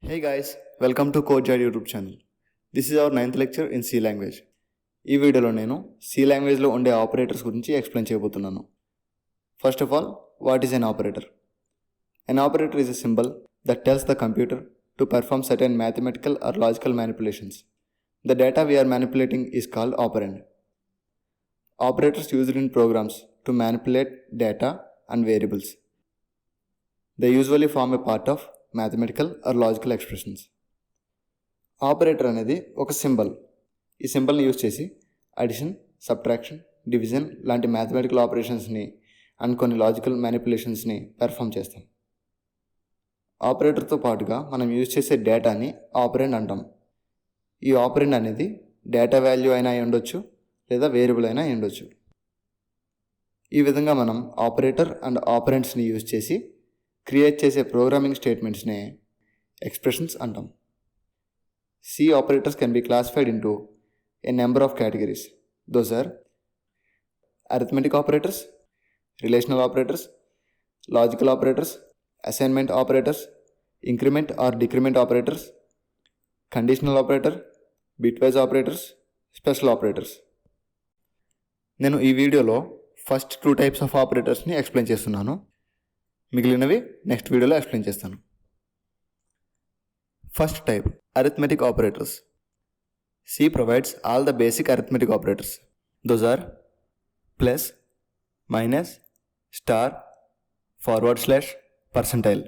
Hey guys, welcome to CodeJad YouTube channel. This is our 9th lecture in C language. ఈ వీడియోలో నేను C లాంగ్వేజ్లో ఉండే operators గురించి ఎక్స్ప్లెయిన్ చేయబోతున్నాను. First of all, what is an operator? An operator is a symbol that tells the computer to perform certain mathematical or logical manipulations. The data we are manipulating is called operand. Operators used in programs to manipulate data and variables. They usually form a part of mathematical or logical expressions. Operator అనేది ఒక symbol. ఈ సింబల్ని use చేసి addition, subtraction, division లాంటి mathematical ఆపరేషన్స్ని and కొన్ని logical మ్యానిపులేషన్స్ని perform చేస్తాం. ఆపరేటర్తో పాటుగా మనం యూజ్ చేసే డేటాని ఆపరెండ్ అంటాం. ఈ ఆపరెండ్ అనేది డేటా వాల్యూ అయినా అయి ఉండొచ్చు లేదా వేరియబుల్ అయినా అయి ఉండొచ్చు. ఈ విధంగా మనం ఆపరేటర్ అండ్ ఆపరెంట్స్ని యూజ్ చేసి క్రియేట్ చేసే ప్రోగ్రామింగ్ స్టేట్మెంట్స్నే ఎక్స్ప్రెషన్స్ అంటాం. C operators can be classified into a number of categories. Those are arithmetic operators, relational operators, logical operators, assignment operators, increment or decrement operators, conditional operator, bitwise operators, special operators. నేను ఈ వీడియోలో first 2 types of ఆపరేటర్స్ని explain చేస్తున్నాను. మిగిలినవి next వీడియోలో explain చేస్తాను. First type, arithmetic operators. C provides all the basic arithmetic operators. Those are plus, minus, star, forward slash, percentile.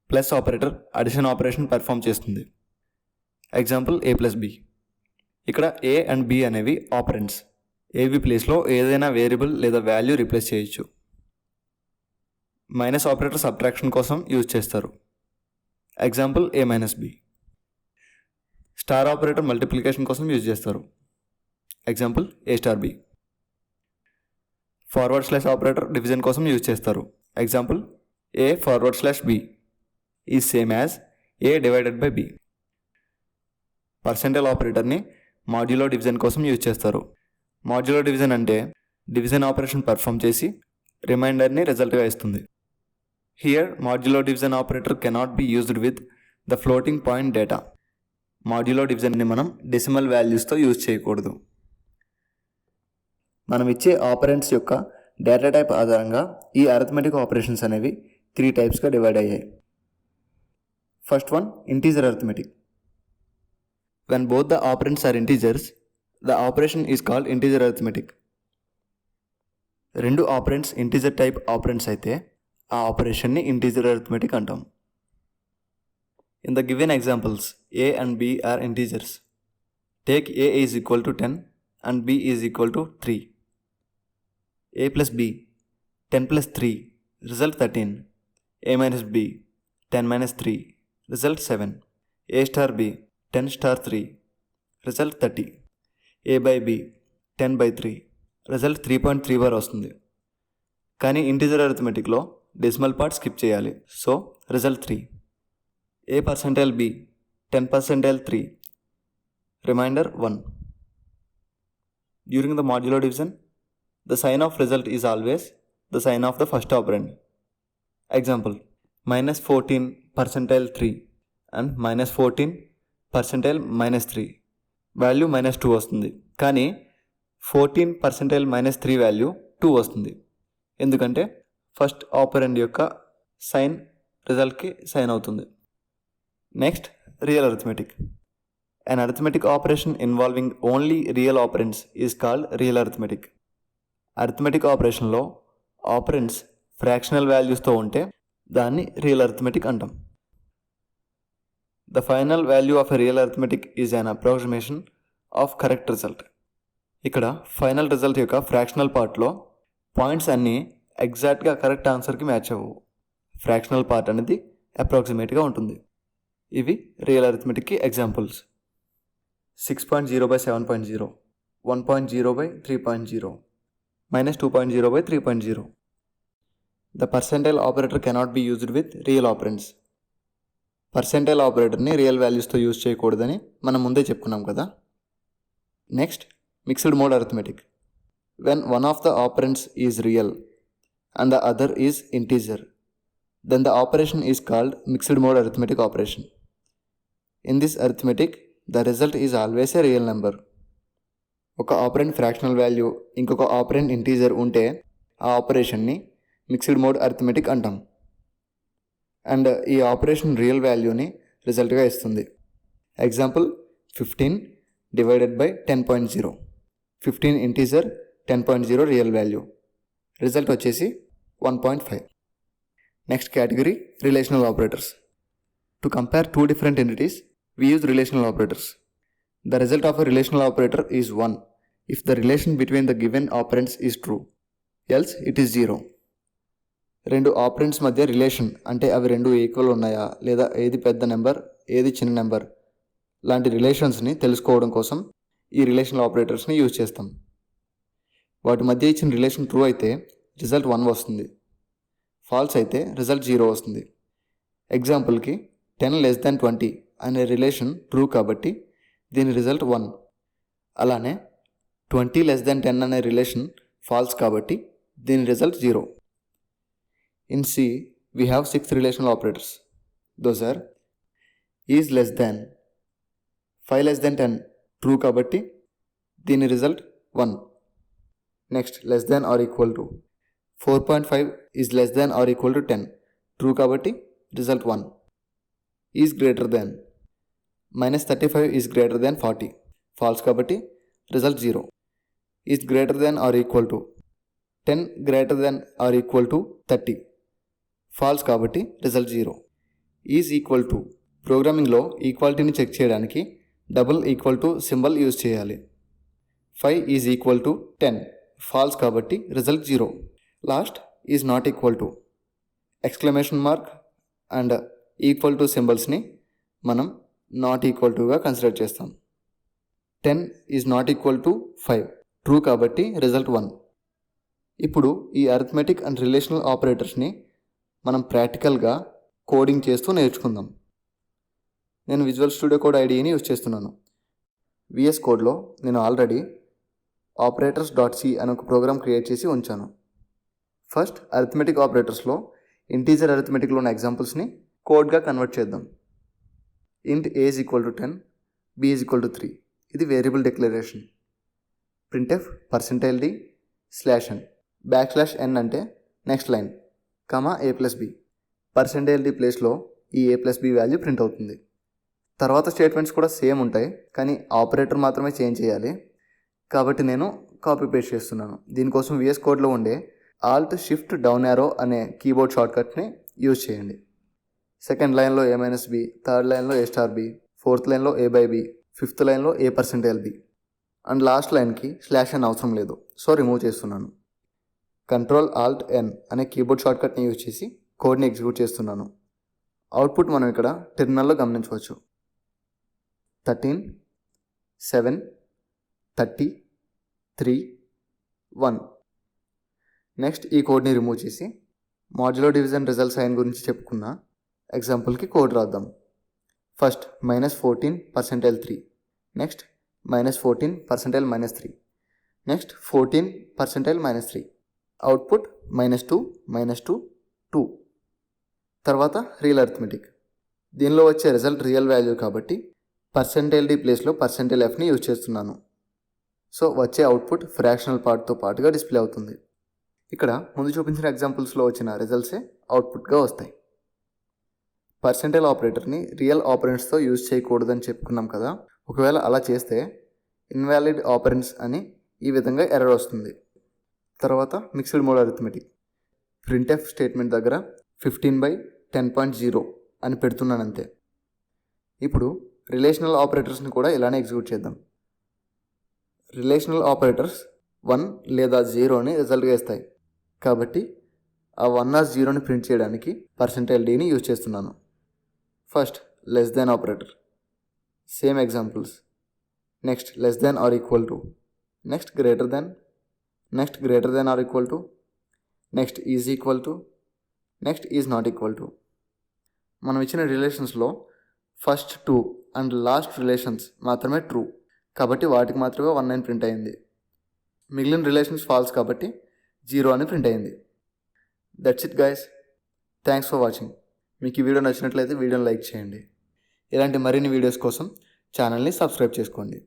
Plus operator addition operation perform చేస్తుంది. Example A plus B. ఇక్కడ A and B అనేవి operands. ఏవి ప్లేస్లో ఏదైనా variable లేదా value replace చేయొచ్చు. Minus operator subtraction కోసం use చేస్తారు. Example A minus B. Star operator multiplication కోసం యూజ్ చేస్తారు. Example A star B. Forward slash operator division కోసం యూజ్ చేస్తారు. Example A forward slash B is same as A divided by B. Percentile ఆపరేటర్ని modulo division కోసం use చేస్తారు. Modulo division అంటే division operation perform చేసి రిమైండర్ని రిజల్ట్గా ఇస్తుంది. Here modulo division operator cannot be used with the floating point data. Modulo డివిజన్ని మనం డెసిమల్ వాల్యూస్తో యూజ్ చేయకూడదు. మనం ఇచ్చే ఆపరెంట్స్ యొక్క డేటా టైప్ ఆధారంగా ఈ అరిథమెటిక్ ఆపరేషన్స్ అనేవి 3 టైప్స్గా డివైడ్ అయ్యాయి. First one, integer arithmetic. When both the operands are integers, the operation is called integer arithmetic. 2 operands integer type operands అయితే ఆ ఆపరేషన్ని ఇంటీజర్ అరిథమెటిక్ అంటాం. In the given examples A and B are integers. Take A is equal to 10 and B is equal to 3. A plus B, 10 plus 3, result 13. A minus B, 10 minus 3, result 7. A star B, 10 star 3, result 30. A by B, 10 by 3, result 3.34 వస్తుంది. కానీ integer అరిథమెటిక్లో decimal part skip చేయాలి. So result 3. A percentile B, 10 percentile 3, remainder 1. During the modulo division, the sign of result is always the sign of the first operand. Example, minus 14 percentile 3 and minus 14 percentile minus 3. Value -2 వస్తుంది. కానీ 14 percentile -3 value 2 వస్తుంది. ఎందుకంటే first ఆపరెండ్ యొక్క sign రిజల్ట్కి sign అవుతుంది. Next, real arithmetic. An arithmetic operation involving only real operands is called real arithmetic. Arithmetic ఆపరేషన్లో ఆపరెండ్స్ fractional వాల్యూస్తో ఉంటే దాన్ని real arithmetic అంటాం. The final value of a real arithmetic is an approximation of correct result. ఇక్కడ final result యొక్క fractional పార్ట్లో points అన్నీ ఎగ్జాక్ట్గా correct ఆన్సర్కి match అవ్వవు. ఫ్రాక్షనల్ పార్ట్ అనేది అప్రాక్సిమేట్గా ఉంటుంది. ఇవి real అరిథమెటిక్కి examples. 6.0 by 7.0, 1.0 by 3.0, minus 2.0 by 3.0. The percentile operator cannot be used with real operands. Percentile ఆపరేటర్ని రియల్ వాల్యూస్తో యూజ్ చేయకూడదని మనం ముందే చెప్పుకున్నాం కదా. Next, mixed mode arithmetic. When one of the operands is real and the other is integer, then the operation is called mixed mode arithmetic operation. In this arithmetic, the result is always a real number. ఒక operant fractional value ఇంకొక operant integer ఉంటే ఆ ఆపరేషన్ని mixed mode arithmetic అంటాం. And ఈ operation real వాల్యూని రిజల్ట్గా ఇస్తుంది. Example 15 divided by 10.0. 15 integer, 10.0 real value. Result వచ్చేసి 1.5. Next category relational operators. To compare two different entities we use relational operators. The result of a relational operator is 1 if the relation between the given operands is true, else it is 0. రెండు operands మధ్య relation అంటే అవి రెండు equal ఉన్నాయా లేదా ఏది పెద్ద number ఏది చిన్న నెంబర్ లాంటి రిలేషన్స్ని తెలుసుకోవడం కోసం ఈ రిలేషనల్ ఆపరేటర్స్ని యూజ్ చేస్తాం. వాటి మధ్య ఇచ్చిన రిలేషన్ ట్రూ అయితే రిజల్ట్ 1 వస్తుంది, ఫాల్స్ అయితే రిజల్ట్ 0 వస్తుంది. ఎగ్జాంపుల్కి 10 <20 అనే రిలేషన్ ట్రూ కాబట్టి దీని రిజల్ట్ 1. అలానే 20 <10 అనే రిలేషన్ ఫాల్స్ కాబట్టి దీని result 0. In C we have 6 relational operators. Those are is less than, 5 <10 true కాబట్టి దీని result 1. Next less than or equal to 4.5 is less than or equal to 10 true కాబట్టి result 1. Is greater than, -35 is greater than 40 false కాబట్టి result 0. Is greater than or equal to 10 greater than or equal to 30 false కాబట్టి result 0. Is equal to ప్రోగ్రామింగ్లో ఈక్వాలిటీని check చేయడానికి double equal to symbol use చేయాలి. 5 is equal to 10 false కాబట్టి result 0. Last is not equal to exclamation mark and equal to సింబల్స్ని మనం not equal టుగా consider చేస్తాం. 10 is not equal to 5 true కాబట్టి రిజల్ట్ 1. ఇప్పుడు ఈ అరిథమెటిక్ అండ్ రిలేషనల్ ఆపరేటర్స్ని మనం ప్రాక్టికల్గా కోడింగ్ చేస్తూ నేర్చుకుందాం. నేను విజువల్ స్టూడియో కోడ్ ఐడిని యూజ్ చేస్తున్నాను. విఎస్ కోడ్లో నేను ఆల్రెడీ operators.c అనే ఒక ప్రోగ్రామ్ క్రియేట్ చేసి ఉంచాను. ఫస్ట్ అరిథమెటిక్ ఆపరేటర్స్లో ఇంటీజర్ అరిథమెటిక్లో ఉన్న ఎగ్జాంపుల్స్ని కోడ్గా కన్వర్ట్ చేద్దాం. int a is equal to 10, b is equal to 3. ఇది variable declaration. printf %d /n \n అంటే నెక్స్ట్ లైన్ a+b. %d ప్లేస్లో ఈ a+b వాల్యూ ప్రింట్ అవుతుంది. తర్వాత స్టేట్మెంట్స్ కూడా సేమ్ ఉంటాయి, కానీ ఆపరేటర్ మాత్రమే చేంజ్ చేయాలి. కాబట్టి నేను కాపీ పేస్ట్ చేస్తున్నాను. దీనికోసం విఎస్ కోడ్లో ఉండే Alt Shift డౌన్ యారో అనే కీబోర్డ్ షార్ట్కట్ని యూజ్ చేయండి. సెకండ్ లైన్లో a-b, థర్డ్ లైన్లో a*b, ఫోర్త్ లైన్లో a/b, ఫిఫ్త్ లైన్లో a%b అండ్ లాస్ట్ లైన్కి /n అవసరం లేదు, సో రిమూవ్ చేస్తున్నాను. Ctrl-Alt-N అనే కీబోర్డ్ షార్ట్కట్ని యూజ్ చేసి కోడ్ని ఎగ్జిక్యూట్ చేస్తున్నాను. అవుట్పుట్ మనం ఇక్కడ టెర్మినల్లో గమనించవచ్చు. 13, 7, 30, 3, 1. నెక్స్ట్ ఈ కోడ్ని రిమూవ్ చేసి మాడ్యులో డివిజన్ రిజల్ట్ సైన్ గురించి చెప్పుకున్న ఎగ్జాంపుల్కి కోడ్ రాద్దాం. First -14 %3, next -14 %-3, next 14 %-3. అవుట్పుట్ -2, -2, 2. తర్వాత రియల్ అరిథమెటిక్. దీనిలో వచ్చే రిజల్ట్ రియల్ వాల్యూ కాబట్టి %d ప్లేస్లో %fని యూజ్ చేస్తున్నాను. సో వచ్చే అవుట్పుట్ ఫ్రాక్షనల్ పార్ట్తో పాటుగా డిస్ప్లే అవుతుంది. ఇక్కడ ముందు చూపించిన ఎగ్జాంపుల్స్లో వచ్చిన రిజల్ట్సే అవుట్పుట్గా వస్తాయి. పర్సెంటైల్ ఆపరేటర్ని రియల్ ఆపరెంట్స్తో యూజ్ చేయకూడదని చెప్పుకున్నాం కదా. ఒకవేళ అలా చేస్తే ఇన్వాలిడ్ ఆపరెంట్స్ అని ఈ విధంగా ఎర్రర్ వస్తుంది. తర్వాత mixed mode arithmetic. printf statement దగ్గర 15/10.0 అని పెడుతున్నాను అంతే. ఇప్పుడు రిలేషనల్ ఆపరేటర్స్ని కూడా ఇలానే ఎగ్జిక్యూట్ చేద్దాం. రిలేషనల్ ఆపరేటర్స్ 1 లేదా 0ని రిజల్ట్గా ఇస్తాయి కాబట్టి ఆ 1 or 0ని ప్రింట్ చేయడానికి %dని యూజ్ చేస్తున్నాను. First less than operator, same examples. Next less than or equal to, next greater than, next greater than or equal to, next is equal to, next is not equal to. మనం ఇచ్చిన రిలేషన్స్లో first 2 and last relations మాత్రమే true కాబట్టి వాటికి మాత్రమే 1 అని print అయింది. మిగిలిన relations falls కాబట్టి 0 అని ప్రింట్ అయింది. That's it guys. Thanks for watching. మీకు ఈ వీడియో నచ్చినట్లయితే వీడియోని లైక్ చేయండి. ఇలాంటి మరిన్ని వీడియోస్ కోసం ఛానల్ని సబ్స్క్రైబ్ చేసుకోండి.